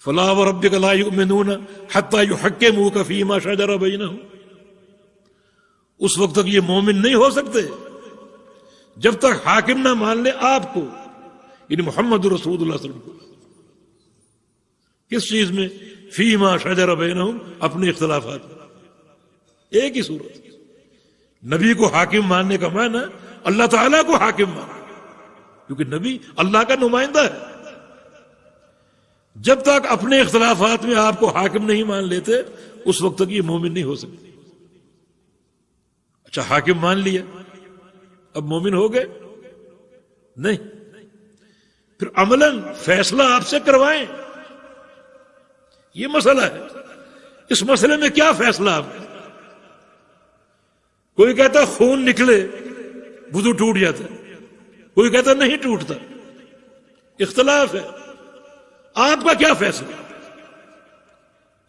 فلا وربک لا یؤمنون حتی یحکموک فیما شجر بینہم، اس وقت تک یہ مومن نہیں ہو سکتے جب تک حاکم نہ مان لے آپ کو، یعنی محمد رسول اللہ صلی اللہ علیہ وسلم کو۔ کس چیز میں؟ فیما شجر بینہم، اپنے اختلافات میں۔ ایک ہی صورت، نبی کو حاکم ماننے کا معنی اللہ تعالیٰ کو حاکم ماننا، کیونکہ نبی اللہ کا نمائندہ ہے۔ جب تک اپنے اختلافات میں آپ کو حاکم نہیں مان لیتے اس وقت تک یہ مومن نہیں ہو سکتے۔ اچھا حاکم مان لیا، اب مومن ہو گئے؟ نہیں، پھر عملاً فیصلہ آپ سے کروائیں، یہ مسئلہ ہے۔ اس مسئلے میں کیا فیصلہ آپ کا؟ کوئی کہتا خون نکلے وضو ٹوٹ جاتا ہے، کوئی کہتا نہیں ٹوٹتا، اختلاف ہے، آپ کا کیا فیصلہ؟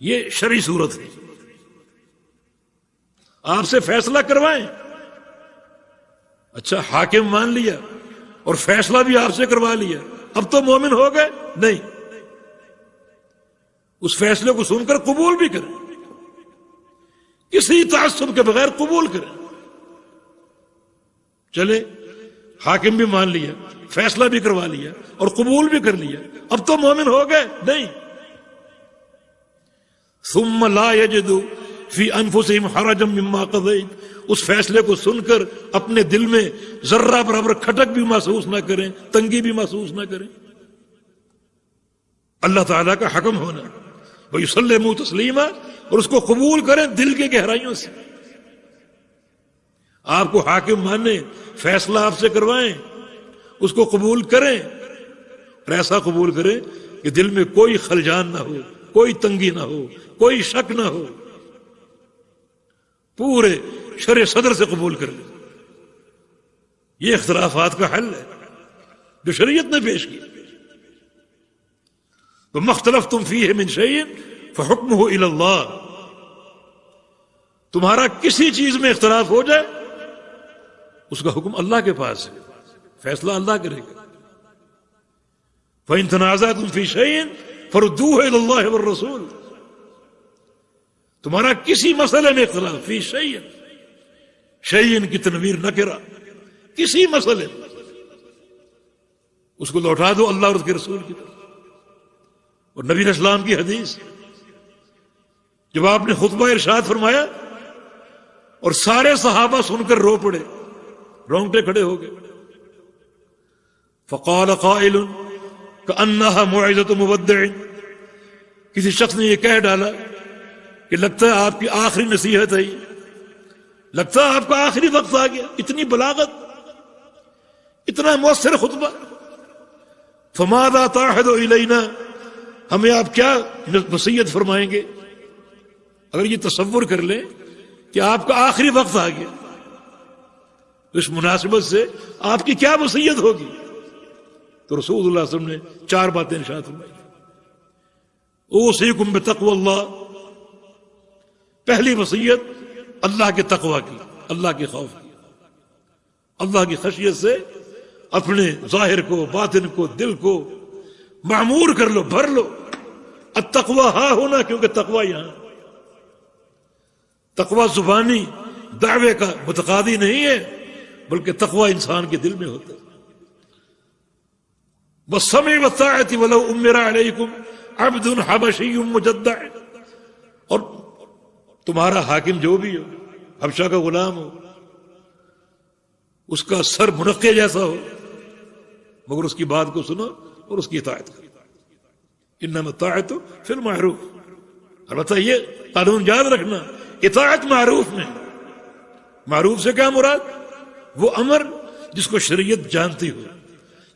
یہ شرعی صورت ہے، آپ سے فیصلہ کروائیں۔ اچھا حاکم مان لیا اور فیصلہ بھی آپ سے کروا لیا، اب تو مومن ہو گئے؟ نہیں، اس فیصلے کو سن کر قبول بھی کریں، کسی تعصب کے بغیر قبول کریں۔ چلے حاکم بھی مان لیا، فیصلہ بھی کروا لیا اور قبول بھی کر لیا، اب تو مومن ہو گئے؟ نہیں۔ ثم لا یجدوا فی انفسہم حرجا مما قضیت، اس فیصلے کو سن کر اپنے دل میں ذرہ برابر کھٹک بھی محسوس نہ کریں، تنگی بھی محسوس نہ کریں۔ اللہ تعالیٰ کا حکم ہونا، وَيُسَلِّمُوا تسلیما، اور اس کو قبول کریں دل کی گہرائیوں سے۔ آپ کو حاکم ماننے، فیصلہ آپ سے کروائیں، اس کو قبول کریں، اور ایسا قبول کریں کہ دل میں کوئی خلجان نہ ہو، کوئی تنگی نہ ہو، کوئی شک نہ ہو، پورے شرع صدر سے قبول کر لیں۔ یہ اختلافات کا حل ہے جو شریعت نے پیش کیا۔ وَمَا اخْتَلَفْتُمْ فِيهِ مِنْ شَيْءٍ فَحُكْمُهُ إِلَى اللَّهِ، تمہارا کسی چیز میں اختلاف ہو جائے اس کا حکم اللہ کے پاس ہے، فیصلہ اللہ کرے گا۔ فَإِن تَنَازَعْتُمْ فِي شَيْءٍ فَرُدُّوهُ إِلَى اللَّهِ وَالرَّسُولِ، تمہارا کسی مسئلے میں اختلاف، فی شیء، شیء کی تنویر نکرہ، کسی مسئلے میں اس کو لوٹا دو اللہ اور اس کے رسول کی طرف۔ اور نبی علیہ السلام کی حدیث، جب آپ نے خطبہ ارشاد فرمایا اور سارے صحابہ سن کر رو پڑے، رونگٹے کھڑے ہو گئے، فقال قائل کأنها موعظة مودع، کسی شخص نے یہ کہہ ڈالا کہ لگتا ہے آپ کی آخری نصیحت ہے، لگتا ہے آپ کا آخری وقت آ گیا، اتنی بلاغت، اتنا مؤثر خطبہ، فماذا تعهد الینا، ہمیں آپ کیا وصیت فرمائیں گے؟ اگر یہ تصور کر لیں کہ آپ کا آخری وقت آ گیا، تو اس مناسبت سے آپ کی کیا وصیت ہوگی؟ تو رسول اللہ صلی اللہ علیہ وسلم نے 4 باتیں ارشاد فرمائی۔ اوصیکم بتقوی اللہ، پہلی وصیت اللہ کے تقوی کی، اللہ کے خوف کی، اللہ کی خشیت سے اپنے ظاہر کو، باطن کو، دل کو معمور کر لو، بھر لو۔ التقوی ہاں ہونا، کیونکہ تقوی یہاں، تقوی زبانی دعوے کا متقاضی نہیں ہے، بلکہ تقوی انسان کے دل میں ہوتا ہے۔ والسمع والطاعة ولو أمر عليكم عبد حبشي مجدع، اور تمہارا حاکم جو بھی ہو، حبشہ کا غلام ہو، اس کا سر منقے جیسا ہو، مگر اس کی بات کو سنو اور اس کی اطاعت کرو۔ انما الطاعۃ فی المعروف، البتہ یہ قانون یاد رکھنا، اطاعت معروف میں، معروف سے کیا مراد؟ وہ امر جس کو شریعت جانتی ہو،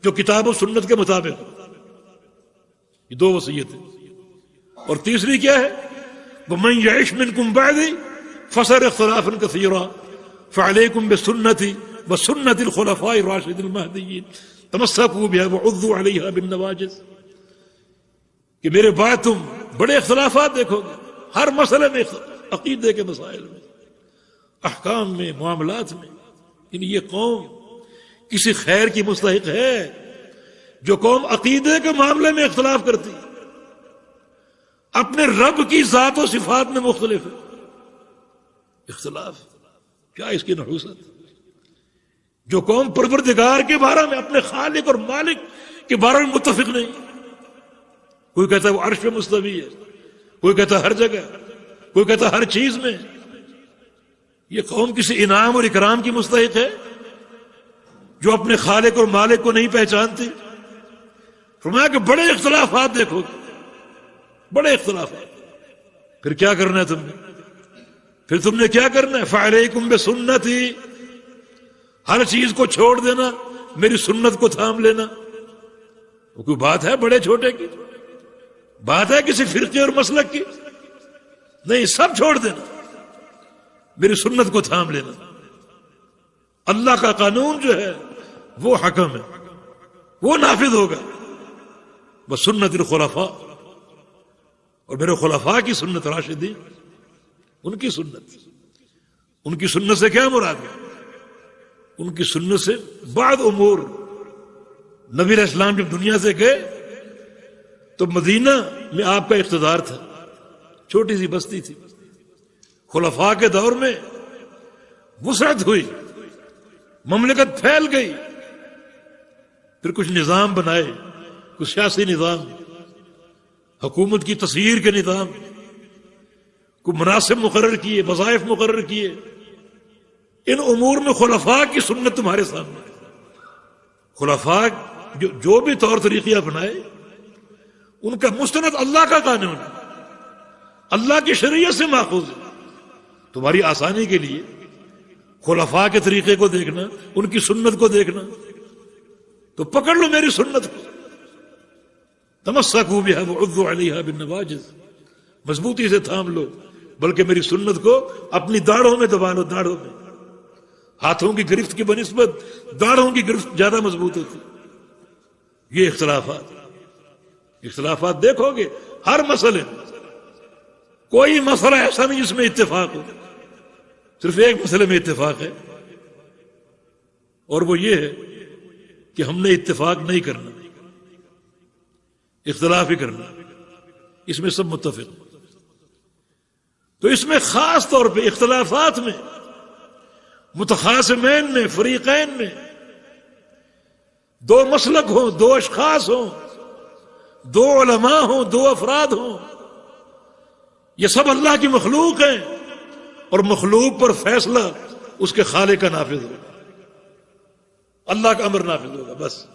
جو کتاب و سنت کے مطابق ہو۔ یہ 2 وصیتیں، اور تیسری کیا ہے؟ وَمَن يَعِشْ مِنْكُمْ بَعْدِي فَسَيَرَى اخْتِلَافًا كَثِيرًا فَعَلَيْكُمْ بِسُنَّتِي وَسُنَّةِ الْخُلَفَاءِ الرَّاشِدِينَ الْمَهْدِيِّينَ تَمَسَّكُوا بِهَا وَعُضُّوا عَلَيْهَا بِالنَّوَاجِذِ، کہ میرے بعد تم بڑے اختلافات دیکھو گے، ہر مسئلے میں، عقیدے کے مسائل میں، احکام میں، معاملات میں۔ یعنی یہ قوم کسی خیر کی مستحق ہے جو قوم عقیدے کے معاملے میں اختلاف کرتی، اپنے رب کی ذات و صفات میں مختلف ہے. اختلاف کیا اس کی نحوست. جو قوم پروردگار کے بارے میں اپنے خالق اور مالک کے بارے میں متفق نہیں. کوئی کہتا ہے وہ عرش پہ مستوی ہے، کوئی کہتا ہے ہر جگہ، کوئی کہتا ہے ہر چیز میں. یہ قوم کسی انعام اور اکرام کی مستحق ہے جو اپنے خالق اور مالک کو نہیں پہچانتی. فرمایا کہ بڑے اختلافات دیکھو گے، بڑے اختلافات. پھر کیا کرنا ہے تم نے؟ پھر تم نے کیا کرنا ہے؟ فعلیکم بسنتی، ہر چیز کو چھوڑ دینا، میری سنت کو تھام لینا. وہ کوئی بات ہے بڑے چھوٹے کی؟ بات ہے کسی فرقے اور مسلک کی؟ نہیں، سب چھوڑ دینا، میری سنت کو تھام لینا. اللہ کا قانون جو ہے وہ حکم ہے، وہ نافذ ہوگا. بس سنت الخلفاء، اور میرے خلفاء کی سنت راشدین، ان کی سنت. ان کی سنت سے کیا مراد ہے؟ ان کی سنت سے بعض امور. نبی علیہ السلام جب دنیا سے گئے تو مدینہ میں آپ کا اقتدار تھا، چھوٹی سی بستی تھی. خلفاء کے دور میں وسعت ہوئی، مملکت پھیل گئی. پھر کچھ نظام بنائے، کچھ سیاسی نظام، حکومت کی تسییر کے نظام، کوئی مناسب مقرر کیے، وظائف مقرر کیے. ان امور میں خلفاء کی سنت تمہارے سامنے. خلفاء جو بھی طور طریقے اپنائے ان کا مستند اللہ کا قانون ہے، اللہ کی شریعت سے ماخوذ ہے. تمہاری آسانی کے لیے خلفاء کے طریقے کو دیکھنا، ان کی سنت کو دیکھنا، تو پکڑ لو میری سنت کو. تمسکوا بها وعضوا علیہا بالنواجذ، مضبوطی سے تھام لو، بلکہ میری سنت کو اپنی داڑھوں میں دبا لو. داڑھوں میں، ہاتھوں کی گرفت کی بنسبت داڑھوں کی گرفت زیادہ مضبوط ہوتی. یہ اختلافات دیکھو گے ہر مسئلے میں. کوئی مسئلہ ایسا نہیں جس میں اتفاق ہو. صرف ایک مسئلے میں اتفاق ہے، اور وہ یہ ہے کہ ہم نے اتفاق نہیں کرنا، اختلاف ہی کرنا. اس میں سب متفق. تو اس میں خاص طور پہ اختلافات میں متخاصمین میں، فریقین میں، دو مسلک ہوں، دو اشخاص ہوں، دو علماء ہوں، دو افراد ہوں، یہ سب اللہ کی مخلوق ہیں، اور مخلوق پر فیصلہ اس کے خالق کا نافذ ہوگا، اللہ کا امر نافذ ہوگا. بس